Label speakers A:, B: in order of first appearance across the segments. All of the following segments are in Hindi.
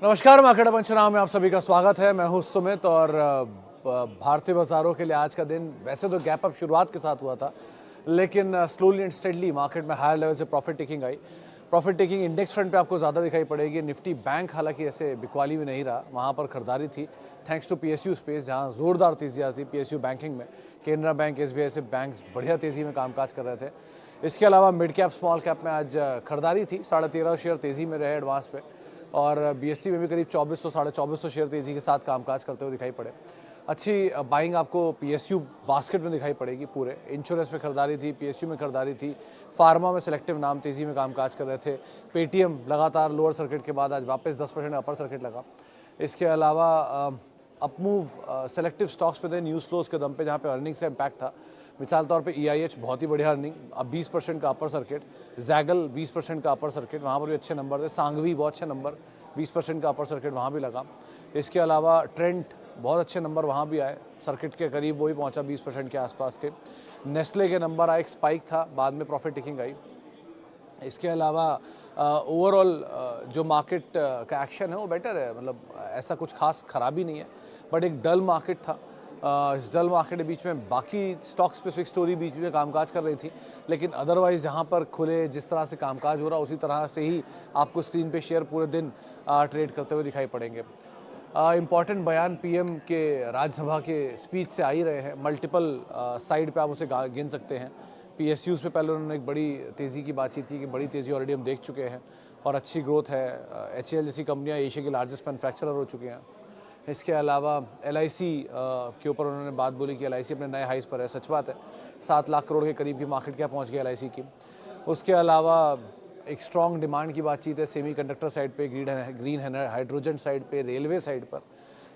A: नमस्कार, मार्केट पंचनामा में आप सभी का स्वागत है। मैं हूं सुमित और भारतीय बाजारों के लिए आज का दिन वैसे तो गैप अप शुरुआत के साथ हुआ था, लेकिन स्लोली एंड स्टेडली मार्केट में हायर लेवल से profit taking I. Profit taking index front पे आपको ज़्यादा दिखाई पड़ेगी। निफ्टी बैंक हालांकि ऐसे बिकवाली में नहीं रहा, वहाँ पर खरीदारी थी थैंक्स टू पीएसयू स्पेस, जहाँ जोरदार तेजी आ थी पीएसयू बैंकिंग में। केनरा बैंक, एसबीआई से बैंक्स बढ़िया तेजी में कामकाज कर रहे थे। इसके अलावा मिड कैप स्मॉल कैप में आज खरीदारी थी, 13.5 शेयर तेजी में रहे एडवांस पे, और बीएससी में भी करीब 2400 2450 शेयर तेजी के साथ कामकाज करते हुए दिखाई पड़े। अच्छी बाइंग आपको पीएसयू बास्केट में दिखाई पड़ेगी। पूरे इंश्योरेंस में खरीदारी थी, पीएसयू में खरीदारी थी, फार्मा में सिलेक्टिव नाम तेजी में कामकाज कर रहे थे। पेटीएम लगातार लोअर सर्किट के बाद आज वापस 10% अपर सर्किट लगा। इसके अलावा अपमूव सेलेक्टिव स्टॉक्स पे थे न्यूज़ फ्लोज के दम पे, जहाँ पे अर्निंग्स का इम्पैक्ट था। मिसाल तौर पे EIH बहुत ही बढ़िया अर्निंग, अब 20% का अपर सर्किट, जैगल 20% का अपर सर्किट, वहाँ पर भी अच्छे नंबर थे। सांगवी बहुत अच्छे नंबर, 20% का अपर सर्किट वहाँ भी लगा। इसके अलावा ट्रेंट बहुत अच्छे नंबर वहाँ भी आए, सर्किट के करीब वही पहुँचा 20% के आसपास के। नेस्ले के नंबर आए, एक स्पाइक था, बाद में प्रॉफिट टेकिंग आई। इसके अलावा ओवरऑल जो मार्केट का एक्शन है वो बेटर है, मतलब ऐसा कुछ खास खराबी नहीं है, बट एक डल मार्केट था। इस डल मार्केट के बीच में बाकी स्टॉक स्पेसिफिक स्टोरी बीच में कामकाज कर रही थी, लेकिन अदरवाइज जहाँ पर खुले जिस तरह से कामकाज हो रहा उसी तरह से ही आपको स्क्रीन पे शेयर पूरे दिन ट्रेड करते हुए दिखाई पड़ेंगे। इम्पॉर्टेंट बयान पीएम के राज्यसभा के स्पीच से आ ही रहे हैं, मल्टीपल साइड पे आप उसे गिन सकते हैं। पीएसयूज़ पे पहले उन्होंने एक बड़ी तेज़ी की बातचीत की कि बड़ी तेज़ी ऑलरेडी हम देख चुके हैं और अच्छी ग्रोथ है। HAL जैसी कंपनियां एशिया की लार्जेस्ट मैन्युफैक्चरर हो चुकी हैं। इसके अलावा LIC के ऊपर उन्होंने बात बोली कि LIC अपने नए हाइस पर है। सच बात है, 7 लाख करोड़ के करीब की मार्केट कैप पहुँच गई LIC की। उसके अलावा एक स्ट्रॉन्ग डिमांड की बातचीत है सेमीकंडक्टर साइड पे, ग्रीन हाइड्रोजन साइड पे, रेलवे साइड पर।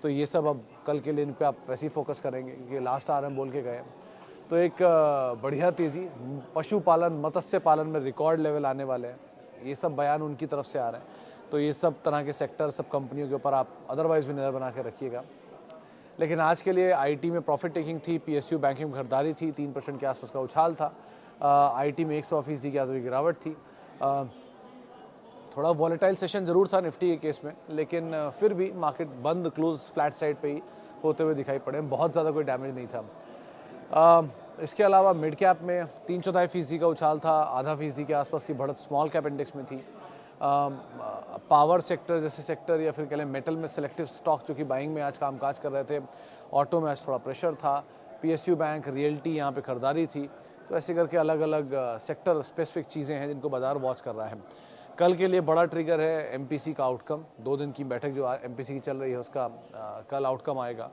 A: तो ये सब अब कल के लिए इन पे आप वैसे ही फोकस करेंगे क्योंकि लास्ट आर बोल के गए। तो एक बढ़िया तेज़ी, पशुपालन मत्स्य पालन में रिकॉर्ड लेवल आने वाले हैं, ये सब बयान उनकी तरफ से आ रहे हैं। तो ये सब तरह के सेक्टर, सब कंपनियों के ऊपर आप अदरवाइज भी नज़र बना के रखिएगा। लेकिन आज के लिए आईटी में प्रॉफिट टेकिंग थी, पीएसयू बैंकिंग में खरीदारी थी, 3% के आसपास का उछाल था। आईटी में 100% की आसपास गिरावट थी। थोड़ा वॉलेटाइल सेशन ज़रूर था निफ्टी के केस में, लेकिन फिर भी मार्केट बंद क्लोज फ्लैट साइड पे ही होते हुए दिखाई पड़े, बहुत ज़्यादा कोई डैमेज नहीं था। इसके अलावा मिड कैप में 3/4% का उछाल था, 0.5% के आसपास की बढ़त स्मॉल कैप इंडेक्स में थी। पावर सेक्टर जैसे सेक्टर या फिर कह लें मेटल में सिलेक्टिव स्टॉक जो कि बाइंग में आज कामकाज कर रहे थे। ऑटो में आज थोड़ा प्रेशर था। पीएसयू बैंक, रियल्टी यहाँ पे खरीदारी थी। तो ऐसे करके अलग अलग सेक्टर स्पेसिफिक चीज़ें हैं जिनको बाजार वॉच कर रहा है। कल के लिए बड़ा ट्रिगर है एमपीसी का आउटकम। 2 दिन की बैठक जो एमपीसी की चल रही है उसका कल आउटकम आएगा,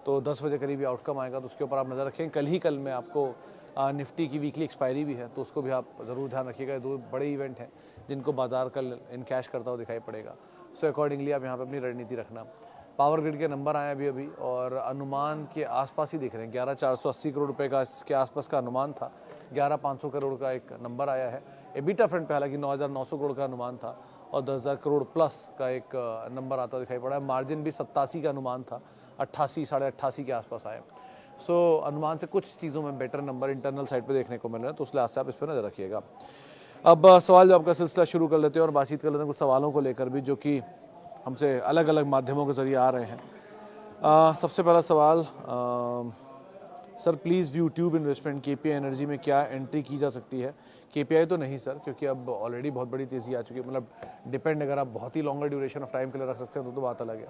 A: तो 10 बजे करीब ही आउटकम आएगा, तो उसके ऊपर आप नज़र रखें। कल में आपको निफ्टी की वीकली एक्सपायरी भी है, तो उसको भी आप ज़रूर ध्यान रखिएगा। 2 बड़े इवेंट हैं जिनको बाजार कल इन कैश करता हुआ दिखाई पड़ेगा। सो अकॉर्डिंगली आप यहाँ पे अपनी रणनीति रखना। पावर ग्रिड के नंबर आए अभी और अनुमान के आसपास ही दिख रहे हैं। 11,480 करोड़ रुपए का इसके आसपास का अनुमान था, 11,500 करोड़ का एक नंबर आया है। एबिटा फ्रंट पे हालांकि 9,900 करोड़ का अनुमान था और 10,000 करोड़ प्लस का एक नंबर आता दिखाई पड़ा है। मार्जिन भी 87 का अनुमान था, 88 88 के आसपास आए। सो अनुमान से कुछ चीज़ों में बेटर नंबर इंटरनल साइड पे देखने को मिल रहे हैं, तो उस लिहाज से आप इस पर नज़र रखिएगा। अब सवाल जवाब का सिलसिला शुरू कर लेते हैं और बातचीत कर लेते हैं कुछ सवालों को लेकर भी, जो कि हमसे अलग अलग माध्यमों के जरिए आ रहे हैं। सबसे पहला सवाल, sir please view tube investment KPI energy में क्या एंट्री की जा सकती है? KPI तो नहीं सर, क्योंकि अब ऑलरेडी बहुत बड़ी तेज़ी आ चुकी है। मतलब डिपेंड, अगर आप बहुत ही लॉन्गर ड्यूरेशन ऑफ टाइम के लिए रख सकते हैं तो बात अलग है।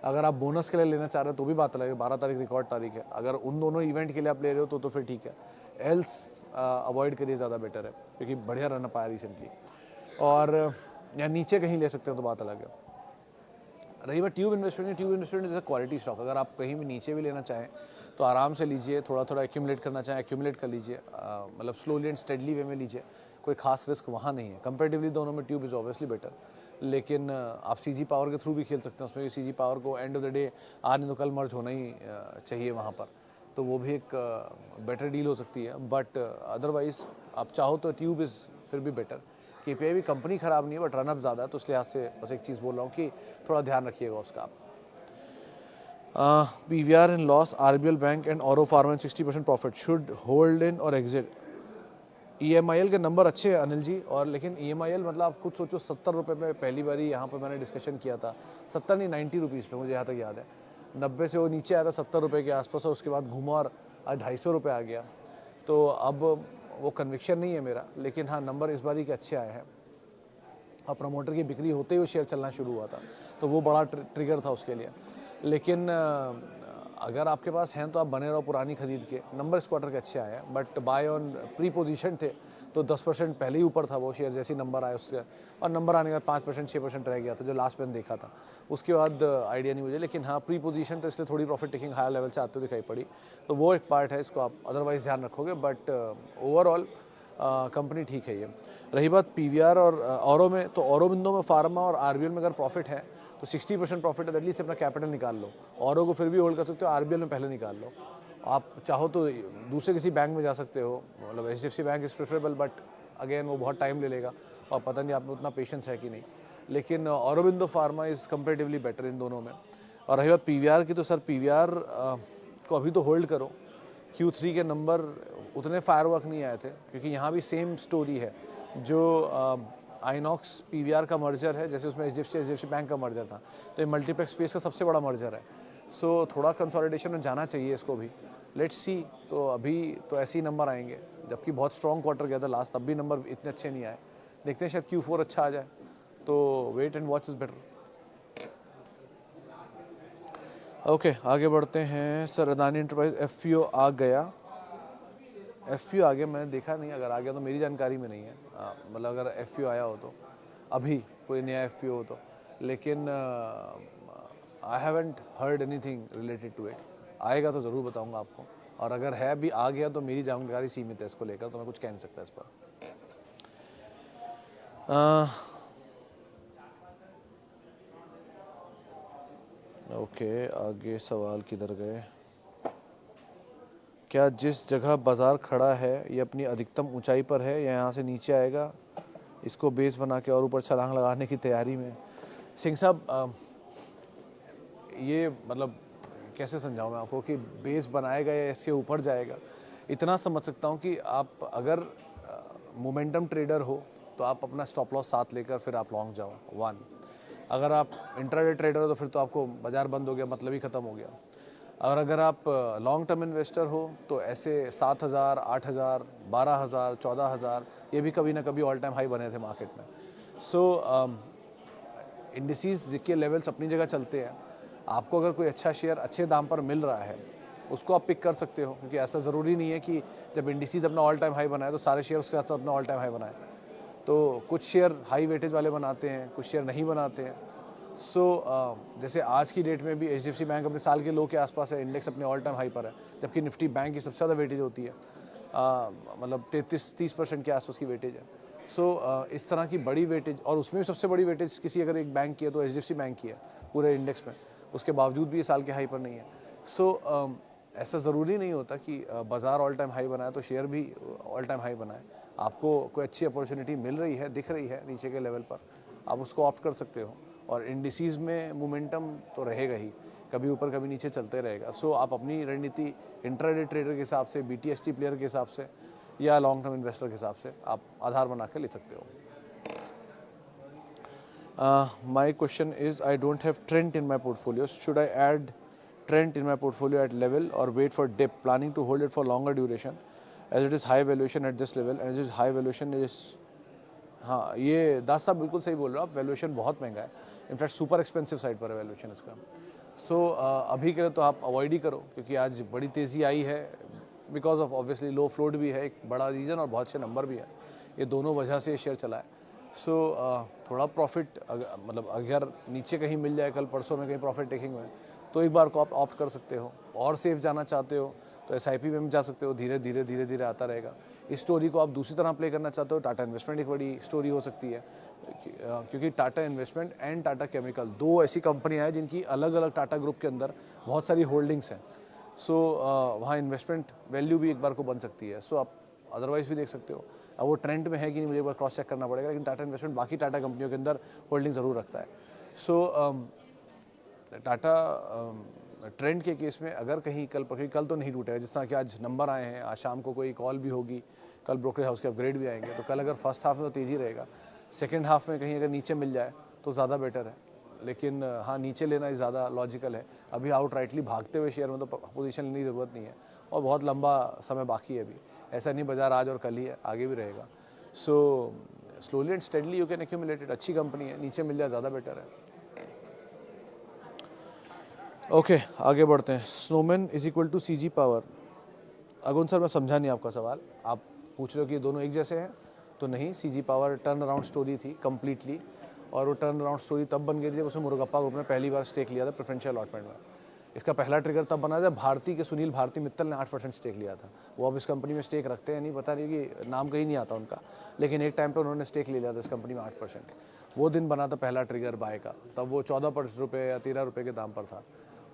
A: अगर आप बोनस के लिए लेना चाह रहे हैं तो भी बात अलग है। 12 तारीख रिकॉर्ड तारीख है। अगर उन दोनों इवेंट के लिए आप ले रहे हो तो फिर ठीक है, एल्स अवॉइड करिए, ज़्यादा बेटर है, क्योंकि बढ़िया रन अप आया रिसेंटली। और या नीचे कहीं ले सकते हैं तो बात अलग है। रही बात ट्यूब इन्वेस्टमेंट जैसे क्वालिटी स्टॉक, अगर आप कहीं भी नीचे भी लेना चाहें तो आराम से लीजिए, थोड़ा थोड़ा एक्यूमुलेट करना चाहें एक्यूमुलेट कर लीजिए, मतलब स्लोली एंड स्टेडली वे में लीजिए, कोई खास रिस्क वहाँ नहीं है। कंपेरेटिवली दोनों में ट्यूब इज़ ऑब्वियसली बेटर, लेकिन आप CG पावर के थ्रू भी खेल सकते हैं उसमें। CG पावर को एंड ऑफ द डे आज नहीं तो कल मर्ज होना ही चाहिए वहाँ पर, तो वो भी एक बेटर डील हो सकती है। बट अदरवाइज आप चाहो तो ट्यूब इज़ फिर भी बेटर। KPI भी कंपनी ख़राब नहीं है, बट रनअप ज़्यादा है, तो इस लिहाज से बस एक चीज़ बोल रहा हूँ कि थोड़ा ध्यान रखिएगा उसका आप। PVR in loss, RBL Bank and Oro Pharma 60% profit, should hold in or exit? EMIL के नंबर अच्छे हैं अनिल जी, और लेकिन EMIL मतलब आप खुद सोचो 70 रुपये में पहली बारी यहाँ पर मैंने डिस्कशन किया था, 70 नहीं 90 रुपीज़ पे, मुझे यहाँ तक याद है। 90 से वो नीचे आया था 70 रुपये के आसपास, और उसके बाद घुमा और आज 250 रुपये आ गया। तो अब वो कन्विक्शन नहीं है मेरा, लेकिन हाँ नंबर इस बारी के अच्छे आए हैं। और प्रमोटर की बिक्री होते ही वो शेयर चलना शुरू हुआ था, तो वो बड़ा ट्रिगर था उसके लिए। लेकिन अगर आपके पास हैं तो आप बने रहो पुरानी खरीद के। नंबर इस क्वार्टर के अच्छे आए हैं, but by on pre position थे, तो 10% पहले ही ऊपर था वो शेयर जैसे ही नंबर आए उसके, और नंबर आने के बाद 5% 6% रह गया था जो लास्ट मैंने देखा था। उसके बाद आइडिया नहीं मुझे, लेकिन हाँ प्री पोजीशन तो इसलिए थोड़ी प्रॉफिट टेकिंग हायर लेवल से आते हुए दिखाई पड़ी, तो वो एक पार्ट है, इसको आप अदरवाइज ध्यान रखोगे। बट ओवरऑल कंपनी ठीक है ये। रही बात PVR और औरों में, तो औरोबिंदो में फार्मा और RBL में अगर प्रॉफिट है तो 60% प्रॉफिट है, एटलीस्ट अपना कैपिटल निकाल लो। औरों को फिर भी होल्ड कर सकते हो, RBL में पहले निकाल लो। आप चाहो तो दूसरे किसी बैंक में जा सकते हो, मतलब HDFC bank is preferable, but again वो बहुत टाइम ले लेगा और पता नहीं आप में उतना पेशेंस है कि नहीं। लेकिन Aurobindo pharma is comparatively better in दोनों में। और रही बात PVR की, तो सर PVR को अभी तो होल्ड करो। Q3 के नंबर उतने फायरवर्क नहीं आए थे, क्योंकि यहाँ भी सेम स्टोरी है। जो आइनॉक्स PVR का मर्जर है, जैसे उसमें HDFC बैंक का मर्जर था, तो ये मल्टीप्लेक्स स्पेस का सबसे बड़ा मर्जर है। सो थोड़ा कंसोलिडेशन में जाना चाहिए इसको भी। Let's see. तो अभी तो ऐसे ही नंबर आएंगे, जबकि बहुत स्ट्रॉन्ग क्वार्टर गया था लास्ट, तब भी नंबर इतने अच्छे नहीं आए। देखते हैं शायद Q4 अच्छा आ जाए, तो wait and watch is better. Okay, आगे बढ़ते हैं सर। अदानी एंटरप्राइज FPO आ गया। FPO आ गया, मैंने देखा नहीं, अगर आ गया तो मेरी जानकारी में नहीं है। मतलब अगर FPO आया हो तो, अभी कोई नया FPO हो तो, लेकिन I haven't heard anything related to it. आएगा तो ज़रूर बताऊंगा आपको, और अगर है भी आ गया तो मेरी जानकारी सीमित है इसको लेकर, तो मैं कुछ कह नहीं सकता इस पर। ओके, आगे सवाल किधर गए। क्या जिस जगह बाज़ार खड़ा है ये अपनी अधिकतम ऊंचाई पर है या यहाँ से नीचे आएगा, इसको बेस बना के और ऊपर छलांग लगाने की तैयारी में? सिंह साहब, ये मतलब कैसे समझाऊं मैं आपको कि बेस बनाएगा या इससे ऊपर जाएगा। इतना समझ सकता हूँ कि आप अगर मोमेंटम ट्रेडर हो तो आप अपना स्टॉप लॉस साथ लेकर फिर आप लॉन्ग जाओ, 1। अगर आप इंट्राडे ट्रेडर हो तो फिर तो आपको बाजार बंद हो गया, मतलब ही ख़त्म हो गया। और अगर आप लॉन्ग टर्म इन्वेस्टर हो तो ऐसे 7,000, 8,000, 12,000, 14,000 ये भी कभी ना कभी ऑल टाइम हाई बने थे मार्केट में। सो इंडिसेस के लेवल्स अपनी जगह चलते हैं। आपको अगर कोई अच्छा शेयर अच्छे दाम पर मिल रहा है उसको आप पिक कर सकते हो, क्योंकि ऐसा ज़रूरी नहीं है कि जब इंडिसेस अपना ऑल टाइम हाई बनाए तो सारे शेयर उसके साथ अपना ऑल टाइम हाई बनाए। तो कुछ शेयर हाई वेटेज वाले बनाते हैं, कुछ शेयर नहीं बनाते हैं। सो जैसे आज की डेट में भी HDFC बैंक अपने साल के लो के आसपास है, इंडेक्स अपने ऑल टाइम हाई पर है, जबकि निफ्टी बैंक की सबसे ज़्यादा वेटेज होती है, मतलब 33-30% के आसपास की वेटेज है। सो इस तरह की बड़ी वेटेज, और उसमें भी सबसे बड़ी वेटेज किसी अगर एक बैंक की है तो HDFC बैंक की है पूरे इंडेक्स में, उसके बावजूद भी ये साल के हाई पर नहीं है। सो ऐसा ज़रूरी नहीं होता कि बाज़ार ऑल टाइम हाई बनाए तो शेयर भी ऑल टाइम हाई बनाए। आपको कोई अच्छी अपॉर्चुनिटी मिल रही है, दिख रही है नीचे के लेवल पर, आप उसको ऑप्ट कर सकते हो। और इंडिसेस में मोमेंटम तो रहेगा ही, कभी ऊपर कभी नीचे चलते रहेगा। सो आप अपनी रणनीति इंट्राडे ट्रेडर के हिसाब से, BTST प्लेयर के हिसाब से, या लॉन्ग टर्म इन्वेस्टर के हिसाब से आप आधार बना के ले सकते हो। My question is I don't have trend in my portfolio, should I add trend in my portfolio at level और wait for dip, planning to hold it for longer duration as it is high valuation at this level as it is high valuation is. हाँ, ये दास साहब बिल्कुल सही बोल रहे हो आप, वैल्यूएशन बहुत महंगा है, इनफैक्ट सुपर एक्सपेंसिव साइड पर है वैल्यूएशन इसका। सो अभी के लिए तो आप अवॉइड ही करो, क्योंकि आज बड़ी तेज़ी आई है because of obviously low float भी है एक बड़ा रीज़न, और बहुत अच्छे नंबर भी है, ये दोनों वजह से ये शेयर चला है। सो थोड़ा प्रॉफिट मतलब अगर नीचे कहीं मिल जाए कल परसों में कहीं प्रॉफिट टेकिंग में, तो एक बार को आप ऑप्ट कर सकते हो। और सेफ जाना चाहते हो तो SIP में जा सकते हो, धीरे धीरे धीरे धीरे आता रहेगा। इस स्टोरी को आप दूसरी तरह प्ले करना चाहते हो, टाटा इन्वेस्टमेंट एक बड़ी स्टोरी हो सकती है, क्योंकि Tata investment and Tata chemical दो ऐसी कंपनियां हैं जिनकी अलग अलग टाटा ग्रुप के अंदर बहुत सारी होल्डिंग्स हैं। सो वहाँ इन्वेस्टमेंट वैल्यू भी एक बार को बन सकती है। सो आप अदरवाइज भी देख सकते हो। अब वो ट्रेंड में है कि नहीं मुझे एक बार क्रॉस चेक करना पड़ेगा, लेकिन टाटा इन्वेस्टमेंट बाकी टाटा कंपनियों के अंदर होल्डिंग ज़रूर रखता है। सो टाटा ट्रेंड के केस में अगर कहीं कल तो नहीं टूटेगा, जिस तरह कि आज नंबर आए हैं, आज शाम को कोई कॉल भी होगी कल ब्रोकरेज हाउस के अपग्रेड भी आएंगे, तो कल अगर फर्स्ट हाफ में तो तेज़ी रहेगा, सेकेंड हाफ में कहीं अगर नीचे मिल जाए तो ज़्यादा बेटर है। लेकिन हाँ, नीचे लेना ही ज़्यादा लॉजिकल है। अभी आउट राइटली भागते हुए शेयर में तो पोजीशन लेने की ज़रूरत नहीं है, और बहुत लंबा समय बाकी है अभी। ऐसा नहीं बाजार आज और कल ही है, आगे भी रहेगा। So slowly and steadily you can accumulate it. अच्छी कंपनी है, नीचे मिल जाए ज़्यादा बेटर है। ओके, आगे बढ़ते हैं। Snowman is equal to CG Power. अगुन सर, मैं समझा नहीं आपका सवाल। आप पूछ रहे हो कि ये दोनों एक जैसे हैं, तो नहीं। CG power turn around story थी कम्प्लीटली, और वो टर्न अराउंड स्टोरी तब बन गई थी जब उसमें मुरुगप्पा ग्रुप ने पहली बार स्टेक लिया था प्रेफरेंशियल अलॉटमेंट में। इसका पहला ट्रिगर तब बना जब भारती के सुनील भारती मित्तल ने 8% स्टेक लिया था। वो अब इस कंपनी में स्टेक रखते हैं नहीं, पता नहीं कि नाम कहीं नहीं आता उनका, लेकिन एक टाइम पे उन्होंने स्टेक ले लिया था इस कंपनी में 8%। वो दिन बना था पहला ट्रिगर बाय का, तब वो 14 रुपये या 13 रुपये के दाम पर था,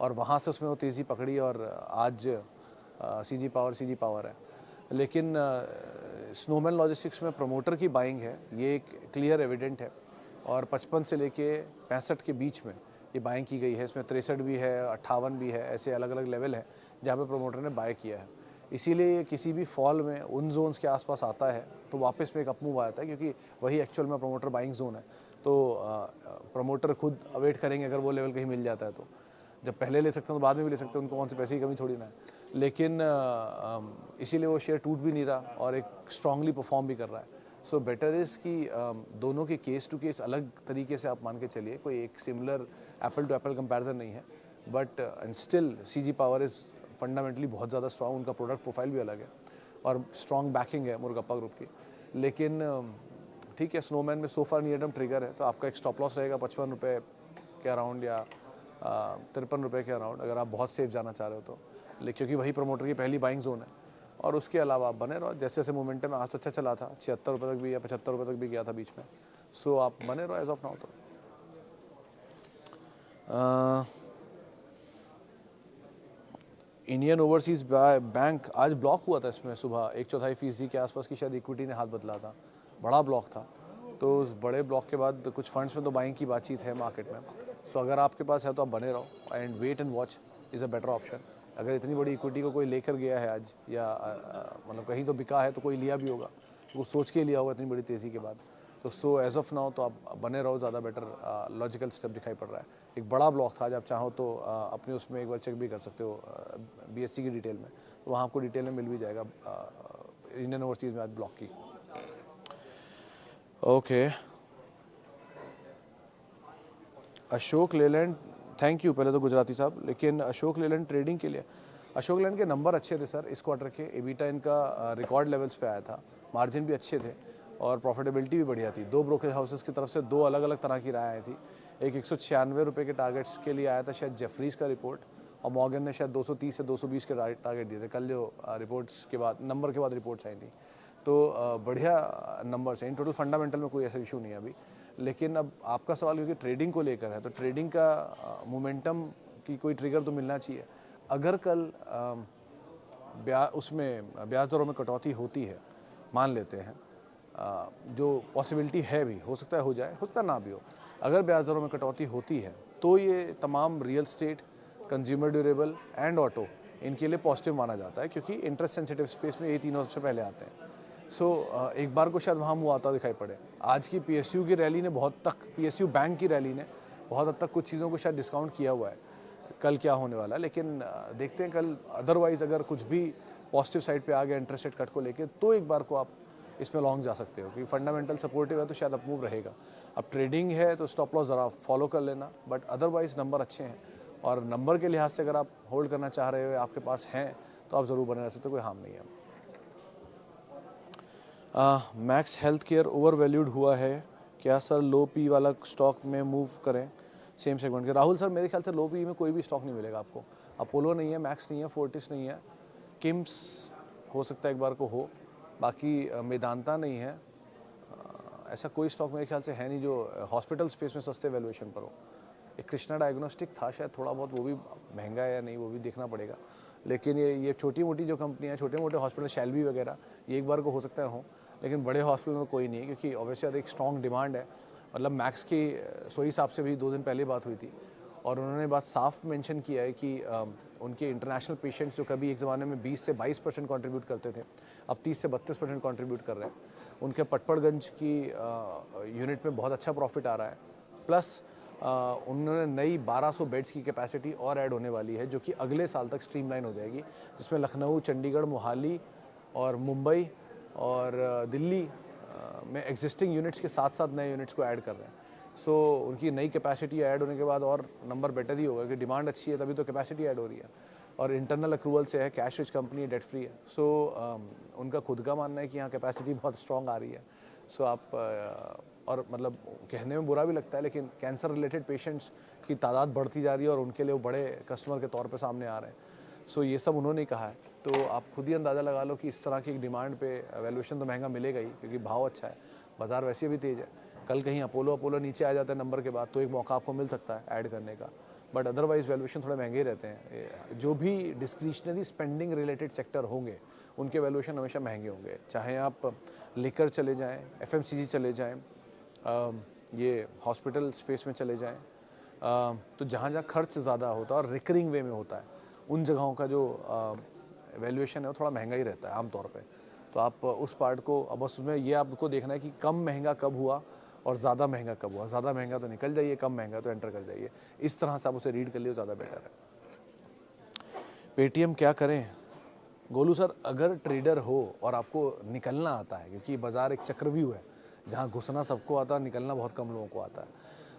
A: और वहाँ से उसमें वो तेज़ी पकड़ी, और आज सीजी पावर है। लेकिन स्नोमैन लॉजिस्टिक्स में प्रमोटर की बाइंग है, ये एक क्लियर एविडेंट है, और 55 से लेके 65 के बीच में ये बाइंग की गई है। इसमें 63 भी है, 58 भी है, ऐसे अलग अलग लेवल है जहाँ पे प्रमोटर ने बाय किया है। इसीलिए ये किसी भी फॉल में उन जोन्स के आसपास आता है तो वापस में एक अपमूव आता है, क्योंकि वही एक्चुअल में प्रमोटर बाइंग जोन है। तो प्रमोटर खुद अवेट करेंगे अगर वो लेवल कहीं मिल जाता है तो। जब पहले ले सकते हैं तो बाद में भी ले सकते हैं, उनको कौन से पैसे की कमी थोड़ी ना है। लेकिन इसीलिए वो शेयर टूट भी नहीं रहा और एक स्ट्रांगली परफॉर्म भी कर रहा है। सो बेटर इज़ कि दोनों के केस टू केस अलग तरीके से आप मान के चलिए, कोई एक similar apple to apple comparison नहीं है। But and still CG power is fundamentally बहुत ज़्यादा स्ट्रांग, उनका प्रोडक्ट प्रोफाइल भी अलग है और स्ट्रांग बैकिंग है मुरुगप्पा ग्रुप की। लेकिन ठीक है, स्नोमैन में सोफा नियर टर्म ट्रिगर है, तो आपका एक स्टॉप लॉस रहेगा 55 रुपये के अराउंड या 53 रुपये के अराउंड, अगर आप बहुत सेफ जाना चाह रहे हो तो। लेकिन क्योंकि वही प्रमोटर की पहली बाइंग जोन है, और उसके अलावा आप बने रहो। जैसे जैसे मोमेंटम आज तो अच्छा चला था, 76 रुपये तक भी या 75 रुपये तक भी गया था बीच में। सो आप बने रहो एज ऑफ नाउ तो। इंडियन ओवरसीज बैंक आज ब्लॉक हुआ था, इसमें सुबह 1/4% के आसपास की शायद इक्विटी ने हाथ बदला था, बड़ा ब्लॉक था। तो उस बड़े ब्लॉक के बाद कुछ फंड्स में तो बाइंग की बातचीत है मार्केट में। सो अगर आपके पास है तो आप बने रहो, and wait and watch is a better option. अगर इतनी बड़ी इक्विटी को कोई लेकर गया है आज, या मतलब कहीं तो बिका है तो कोई लिया भी होगा, तो वो सोच के लिया होगा इतनी बड़ी तेज़ी के बाद। तो सो एज ऑफ नाउ तो आप बने रहो, ज़्यादा बेटर लॉजिकल स्टेप दिखाई पड़ रहा है। एक बड़ा ब्लॉक था, आज आप चाहो तो अपने उसमें एक बार चेक भी कर सकते हो बीएससी की डिटेल में, तो वहाँ आपको डिटेल में मिल भी जाएगा इंडियन ओवरसीज में आज ब्लॉक की। Okay, Ashok Leyland, thank you पहले तो गुजराती साहब। लेकिन अशोक लेलैंड ट्रेडिंग के लिए, अशोक लेलैंड के नंबर अच्छे थे सर इस क्वार्टर के। एबिटा इनका रिकॉर्ड लेवल्स पे आया था, मार्जिन भी अच्छे थे और प्रॉफिटेबिलिटी भी बढ़िया थी। दो ब्रोकरेज हाउसेस की तरफ से दो अलग अलग तरह की राय आई थी। एक 196 रुपये के टारगेट्स के लिए आया था शायद जेफरीज का रिपोर्ट, और मॉर्गन ने शायद 230 से 220 के टारगेट दिए थे कल जो रिपोर्ट्स के बाद, नंबर के बाद रिपोर्ट्स आई थी। तो बढ़िया नंबर्स हैं इन टोटल, फंडामेंटल में कोई ऐसा इशू नहीं है अभी। लेकिन अब आपका सवाल क्योंकि ट्रेडिंग को लेकर है, तो ट्रेडिंग का मोमेंटम की कोई ट्रिगर तो मिलना चाहिए। अगर कल उसमें ब्याज दरों में कटौती होती है, मान लेते हैं, जो पॉसिबिलिटी है भी, हो सकता है हो जाए, हो सकता ना भी हो। अगर ब्याज दरों में कटौती होती है तो ये तमाम real estate, consumer durable and auto, इनके लिए पॉजिटिव माना जाता है, क्योंकि इंटरेस्ट सेंसिटिव स्पेस में ये तीनों सबसे पहले आते हैं। सो एक बार को शायद वहाँ मुँह आता दिखाई पड़े। आज की पीएसयू की रैली ने बहुत तक, पीएसयू बैंक की रैली ने बहुत हद तक कुछ चीज़ों को शायद डिस्काउंट किया हुआ है, कल क्या होने वाला है। लेकिन देखते हैं कल, अदरवाइज़ अगर कुछ भी पॉजिटिव साइड पे आ गया इंटरेस्ट रेट कट को लेके, तो एक बार को आप इसमें लॉन्ग जा सकते हो, क्योंकि फंडामेंटल सपोर्टिव है तो शायद अपमूव रहेगा। अब ट्रेडिंग है तो स्टॉप लॉस ज़रा फॉलो कर लेना, बट अदरवाइज़ नंबर अच्छे हैं, और नंबर के लिहाज से अगर आप होल्ड करना चाह रहे हो, आपके पास हैं, तो आप ज़रूर बने रह सकते हो, कोई हार्म नहीं है। Max health care over valued हुआ है क्या सर? लो पी वाला स्टॉक में मूव करें सेम सेगमेंट के? राहुल सर, मेरे ख्याल से लो पी में कोई भी स्टॉक नहीं मिलेगा आपको। अपोलो नहीं है, मैक्स नहीं है, फोर्टिस नहीं है, किम्स हो सकता है एक बार को हो, बाकी मेदांता नहीं है। ऐसा कोई स्टॉक मेरे ख्याल से है नहीं जो हॉस्पिटल स्पेस में सस्ते वैल्यूएशन पर हो। एक कृष्णा डायग्नोस्टिक था शायद थोड़ा बहुत, वो भी महंगा है या नहीं वो भी देखना पड़ेगा। लेकिन ये छोटी मोटी जो कंपनियाँ, छोटे मोटे हॉस्पिटल, शैलबी वगैरह, ये एक बार को हो सकता है हो, लेकिन बड़े हॉस्पिटल में कोई नहीं है, क्योंकि ऑब्वियसली एक स्ट्रॉन्ग डिमांड है। मतलब मैक्स की सोई साहब से भी 2 दिन पहले बात हुई थी, और उन्होंने बात साफ मेंशन किया है कि उनके इंटरनेशनल पेशेंट्स जो कभी एक ज़माने में 20 से 22% कंट्रीब्यूट करते थे, अब 30 से 32% कंट्रीब्यूट कर रहे हैं। उनके पटपड़गंज की यूनिट में बहुत अच्छा प्रॉफिट आ रहा है। प्लस उन्होंने नई 1200 बेड्स की कैपेसिटी और ऐड होने वाली है, जो कि अगले साल तक स्ट्रीमलाइन हो जाएगी, जिसमें लखनऊ, चंडीगढ़, मोहाली और मुंबई और दिल्ली में एग्जिस्टिंग यूनिट्स के साथ साथ नए यूनिट्स को ऐड कर रहे हैं। सो उनकी नई कैपेसिटी ऐड होने के बाद और नंबर बेटर ही होगा, कि डिमांड अच्छी है तभी तो कैपेसिटी ऐड हो रही है, और इंटरनल अक्रूवल से है, कैश रिच कंपनी है, डेट फ्री है। सो उनका खुद का मानना है कि यहाँ कैपेसिटी बहुत स्ट्रॉन्ग आ रही है। सो आप और मतलब कहने में बुरा भी लगता है, लेकिन कैंसर रिलेटेड पेशेंट्स की तादाद बढ़ती जा रही है और उनके लिए वो बड़े कस्टमर के तौर पे सामने आ रहे हैं। सो ये सब उन्होंने कहा है, तो आप खुद ही अंदाज़ा लगा लो कि इस तरह की एक डिमांड पे वैल्यूएशन तो महंगा मिलेगा ही, क्योंकि भाव अच्छा है, बाज़ार वैसे भी तेज़ है। कल कहीं अपोलो नीचे आ जाता है नंबर के बाद, तो एक मौका आपको मिल सकता है ऐड करने का, बट अदरवाइज वैल्यूएशन थोड़े महंगे रहते हैं। जो भी डिस्क्रिशनरी स्पेंडिंग रिलेटेड सेक्टर होंगे उनके वैल्यूएशन हमेशा महंगे होंगे, चाहे आप लिकर चले जाएँ, FMCG चले जाएँ, ये हॉस्पिटल स्पेस में चले जाएँ, तो जहाँ जहाँ खर्च ज़्यादा होता है और रिकरिंग वे में होता है, उन जगहों का जो वैल्यूएशन है वो थोड़ा महंगा ही रहता है आमतौर पे। तो आप उस पार्ट को, अब उसमें ये आपको देखना है कि कम महंगा कब हुआ और ज़्यादा महंगा कब हुआ। ज़्यादा महंगा तो निकल जाइए, कम महंगा तो एंटर कर जाइए। इस तरह से आप उसे रीड कर लिए, ज़्यादा बेटर है। पेटीएम क्या करें? गोलू सर, अगर ट्रेडर हो और आपको निकलना आता है, क्योंकि बाज़ार एक चक्रव्यूह है, जहाँ घुसना सबको आता है, निकलना बहुत कम लोगों को आता है,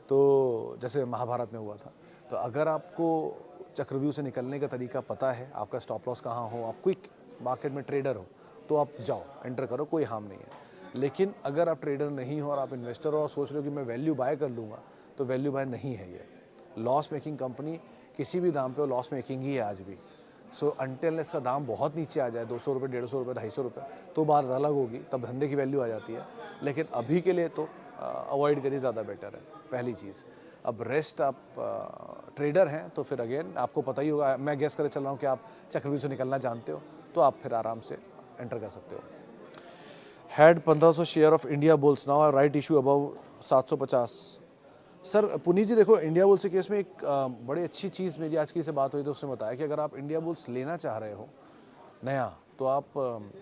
A: तो जैसे महाभारत में हुआ था। तो अगर आपको चक्रव्यूह से निकलने का तरीका पता है, आपका स्टॉप लॉस कहाँ हो, आप क्विक मार्केट में ट्रेडर हो, तो आप जाओ, एंटर करो, कोई हार्म नहीं है। लेकिन अगर आप ट्रेडर नहीं हो और आप इन्वेस्टर हो और सोच रहे हो कि मैं वैल्यू बाय कर लूँगा, तो वैल्यू बाय नहीं है ये। लॉस मेकिंग कंपनी किसी भी दाम पे लॉस मेकिंग ही है आज भी। सो अनटिल इसका दाम बहुत नीचे आ जाए, 200 रुपये, 150 रुपये, 250 रुपये, तो बात अलग होगी, तब धंधे की वैल्यू आ जाती है। लेकिन अभी के लिए तो अवॉइड करिए, ज़्यादा बेटर है, पहली चीज़। अब रेस्ट, आप ट्रेडर हैं तो फिर अगेन आपको पता ही होगा, मैं गेस करे चल रहा हूँ कि आप चक्रव्यूह से निकलना जानते हो, तो आप फिर आराम से एंटर कर सकते हो। Had 1500 share of Indiabulls, now right issue above 750। Sir Puneet ji, देखो, इंडिया बुल्स के केस में एक बड़ी अच्छी चीज़ मेरी आज की से बात हुई, तो उसने बताया कि अगर आप इंडिया बुल्स लेना चाह रहे हो नया, तो आप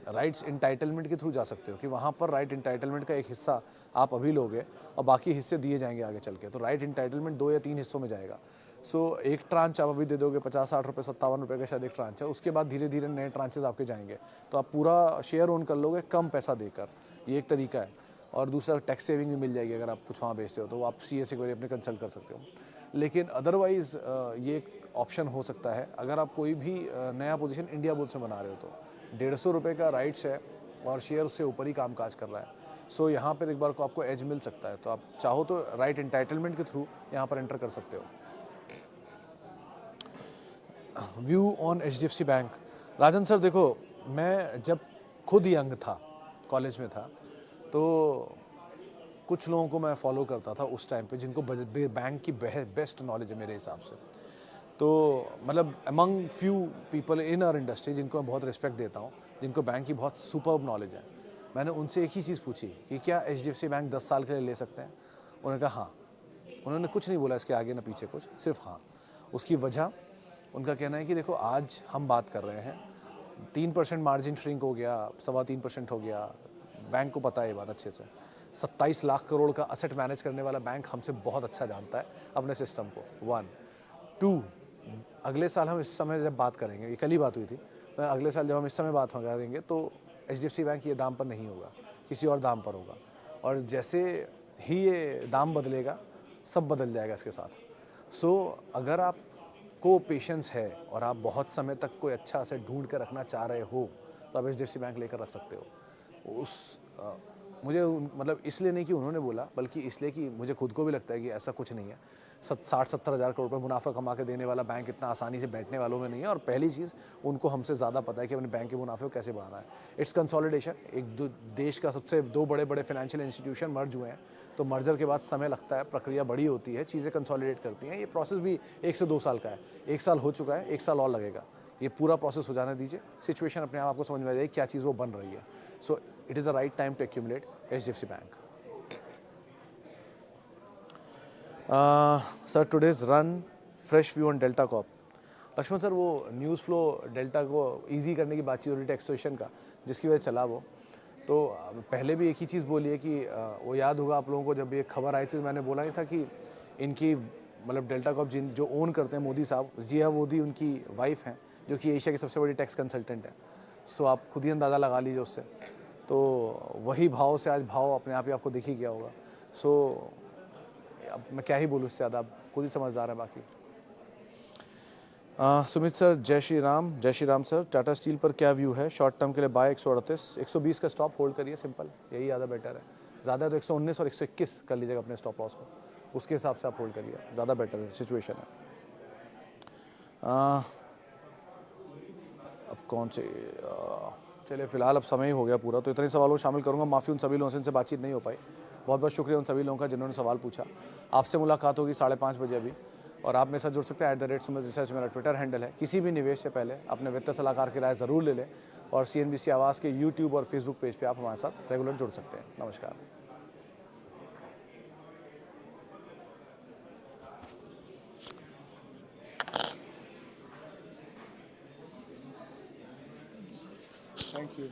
A: राइट्स इंटाइटलमेंट के थ्रू जा सकते हो, कि वहाँ पर राइट इंटाइटलमेंट का एक हिस्सा आप अभी लोगे और बाकी हिस्से दिए जाएंगे आगे चल के। तो राइट इंटाइटलमेंट 2 या 3 हिस्सों में जाएगा। सो एक ट्रांच आप अभी दे दोगे, 50-60 रुपये, 57 रुपये का शायद एक ट्रांच है, उसके बाद धीरे धीरे नए ट्रांचेस आपके जाएंगे, तो आप पूरा शेयर ओन कर लोगे कम पैसा देकर। ये एक तरीका है। और दूसरा, टैक्स सेविंग भी मिल जाएगी अगर आप कुछ वहाँ बेचते हो, तो आप CA से कोई अपने कंसल्ट कर सकते हो। लेकिन अदरवाइज़ ये एक ऑप्शन हो सकता है, अगर आप कोई भी नया पोजीशन इंडिया बुल्स में बना रहे हो, तो 150 रुपये का राइट्स है और शेयर उससे ऊपर ही कामकाज कर रहा है। सो यहाँ पर एक बार को आपको एज मिल सकता है, तो आप चाहो तो राइट इंटाइटलमेंट के थ्रू यहाँ पर एंटर कर सकते हो। View on HDFC bank. Rajan sir, देखो, मैं जब खुद यंग था, कॉलेज में था, तो कुछ लोगों को मैं फॉलो करता था उस टाइम पे, जिनको बैंक की बेस्ट नॉलेज है मेरे हिसाब से। तो मतलब among few people in our industry जिनको मैं बहुत रिस्पेक्ट देता हूँ, जिनको बैंक की बहुत सुपर्ब नॉलेज है, मैंने उनसे एक ही चीज़ पूछी कि क्या HDFC बैंक 10 साल के लिए ले सकते हैं? उन्होंने कहा हाँ। उन्होंने कुछ नहीं बोला इसके आगे ना पीछे, कुछ, सिर्फ हाँ। उसकी वजह, उनका कहना है कि देखो, आज हम बात कर रहे हैं 3% मार्जिन श्रिंक हो गया, 3.25% हो गया, बैंक को पता है ये बात अच्छे से। 27 लाख करोड़ का असेट मैनेज करने वाला बैंक हमसे बहुत अच्छा जानता है अपने सिस्टम को, 1। 2, अगले साल हम इस समय जब बात करेंगे, ये कल ही बात हुई थी, तो अगले साल जब हम इस समय बात करेंगे तो HDFC बैंक ये दाम पर नहीं होगा, किसी और दाम पर होगा। और जैसे ही ये दाम बदलेगा, सब बदल जाएगा इसके साथ। सो अगर आप को पेशेंस है और आप बहुत समय तक कोई अच्छा असेट ढूंढ कर रखना चाह रहे हो, तो आप HDFC बैंक लेकर रख सकते हो। मुझे मतलब इसलिए नहीं कि उन्होंने बोला, बल्कि इसलिए कि मुझे खुद को भी लगता है कि ऐसा कुछ नहीं है। 60-70 हज़ार करोड़ रुपये मुनाफा कमा के देने वाला बैंक इतना आसानी से बैठने वालों में नहीं है। और पहली चीज़, उनको हमसे ज़्यादा पता है कि अपने बैंक के मुनाफे को कैसे बढ़ाना है। इट्स कंसोलिडेशन, देश का सबसे 2 बड़े फाइनेंशियल इंस्टीट्यूशन मर्ज हुए हैं, तो मर्जर के बाद समय लगता है, प्रक्रिया बड़ी होती है, चीज़ें कंसोलिडेट करती हैं। ये प्रोसेस भी 1 से 2 साल का है। 1 साल हो चुका है, 1 साल और लगेगा। ये पूरा प्रोसेस हो जाने दीजिए, सिचुएशन अपने आप आपको समझ में आ जाएगी क्या चीज़ वो बन रही है। So it is the right time to accumulate HDFC bank. Sir, today's run, fresh view on Delta Corp. Laxman sir, वो न्यूज़ फ्लो डेल्टा को इजी करने की बातचीत हो रही टैक्सेशन का, जिसकी वजह से चला वो। तो पहले भी एक ही चीज़ बोली है कि वो याद होगा आप लोगों को, जब ये खबर आई थी तो मैंने बोला ही था कि इनकी मतलब डेल्टा कॉप जिन जो ओन करते हैं मोदी साहब, जिया मोदी उनकी वाइफ हैं, जो कि एशिया की सबसे बड़ी टैक्स कंसल्टेंट है। सो आप खुद ही अंदाज़ा लगा लीजिए उससे। तो वही भाव से आज भाव अपने आप ही आपको दिख ही गया होगा। सो अब मैं क्या ही बोलूँ इससे ज़्यादा, आप खुद ही समझदार हैं बाकी। सुमित सर, जय श्री राम सर। टाटा स्टील पर क्या व्यू है? शॉर्ट टर्म के लिए बाय 138, 120 का स्टॉप होल्ड करिए, सिंपल, यही ज़्यादा बेटर है। ज़्यादा तो 119 और 121 कर लीजिएगा अपने स्टॉप लॉस को, उसके हिसाब से आप होल्ड करिए, ज़्यादा बेटर है सिचुएशन है। अब कौन से चलिए फिलहाल अब समय ही हो गया पूरा, तो इतने सवालों को शामिल करूंगा। माफ़ी उन सभी लोगों से, इनसे बातचीत नहीं हो पाई। बहुत बहुत शुक्रिया उन सभी लोगों का जिन्होंने सवाल पूछा। आपसे मुलाकात होगी 5:30 बजे अभी, और आप मेरे साथ जुड़ सकते हैं @सुमित रिसर्च मेरा ट्विटर हैंडल है। किसी भी निवेश से पहले अपने वित्त सलाहकार की राय ज़रूर ले लें, और CNBC आवाज़ के यूट्यूब और फेसबुक पेज पर आप हमारे साथ रेगुलर जुड़ सकते हैं। नमस्कार। Thank you.